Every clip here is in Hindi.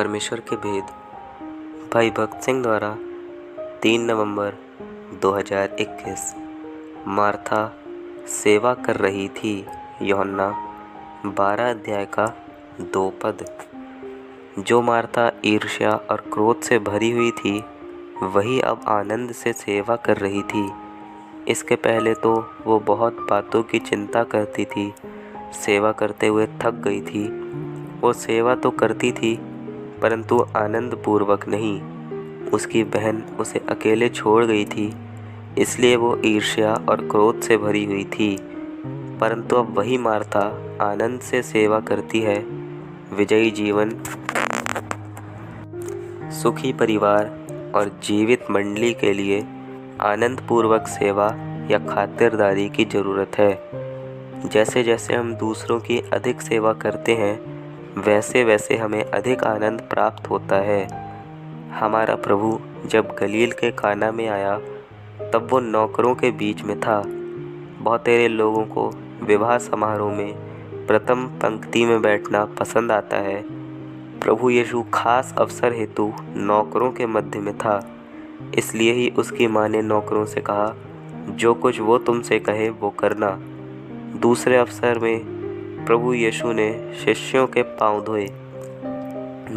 परमेश्वर के भेद भाई भक्त सिंह द्वारा 3 नवंबर 2021। मार्था सेवा कर रही थी। यूहन्ना 12 अध्याय का 2 पद। जो मार्था ईर्ष्या और क्रोध से भरी हुई थी वही अब आनंद से सेवा कर रही थी। इसके पहले तो वो बहुत बातों की चिंता करती थी, सेवा करते हुए थक गई थी। वो सेवा तो करती थी परंतु आनंद पूर्वक नहीं। उसकी बहन उसे अकेले छोड़ गई थी, इसलिए वो ईर्ष्या और क्रोध से भरी हुई थी। परंतु अब वही मार्था आनंद से सेवा करती है। विजयी जीवन, सुखी परिवार और जीवित मंडली के लिए आनंद पूर्वक सेवा या खातिरदारी की ज़रूरत है। जैसे जैसे हम दूसरों की अधिक सेवा करते हैं वैसे वैसे हमें अधिक आनंद प्राप्त होता है। हमारा प्रभु जब गलील के काना में आया तब वो नौकरों के बीच में था। बहुतेरे लोगों को विवाह समारोह में प्रथम पंक्ति में बैठना पसंद आता है। प्रभु यीशु खास अवसर हेतु नौकरों के मध्य में था। इसलिए ही उसकी माँ ने नौकरों से कहा, जो कुछ वो तुमसे कहे वो करना। दूसरे अवसर में प्रभु यीशु ने शिष्यों के पांव धोए।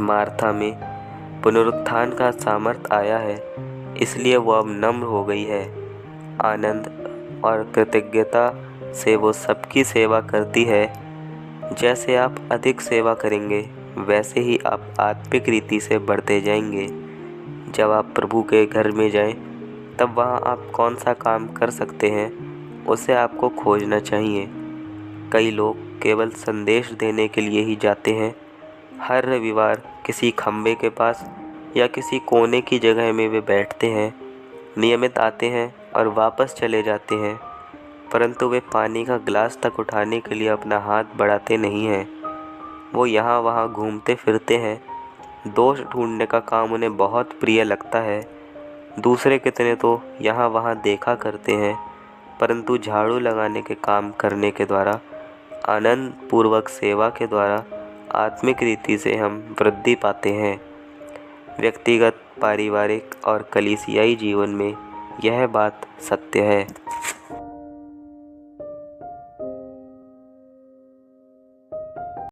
मार्था में पुनरुत्थान का सामर्थ आया है, इसलिए वो अब नम्र हो गई है। आनंद और कृतज्ञता से वो सबकी सेवा करती है। जैसे आप अधिक सेवा करेंगे वैसे ही आप आत्मिक रीति से बढ़ते जाएंगे। जब आप प्रभु के घर में जाएं, तब वहाँ आप कौन सा काम कर सकते हैं उसे आपको खोजना चाहिए। कई लोग केवल संदेश देने के लिए ही जाते हैं। हर रविवार किसी खम्भे के पास या किसी कोने की जगह में वे बैठते हैं, नियमित आते हैं और वापस चले जाते हैं, परंतु वे पानी का गिलास तक उठाने के लिए अपना हाथ बढ़ाते नहीं हैं। वो यहाँ वहाँ घूमते फिरते हैं। दोष ढूंढने का काम उन्हें बहुत प्रिय लगता है। दूसरे कितने तो यहाँ वहाँ देखा करते हैं, परंतु झाड़ू लगाने के काम करने के द्वारा, आनंद पूर्वक सेवा के द्वारा आत्मिक रीति से हम वृद्धि पाते हैं। व्यक्तिगत, पारिवारिक और कलीसियाई जीवन में यह बात सत्य है।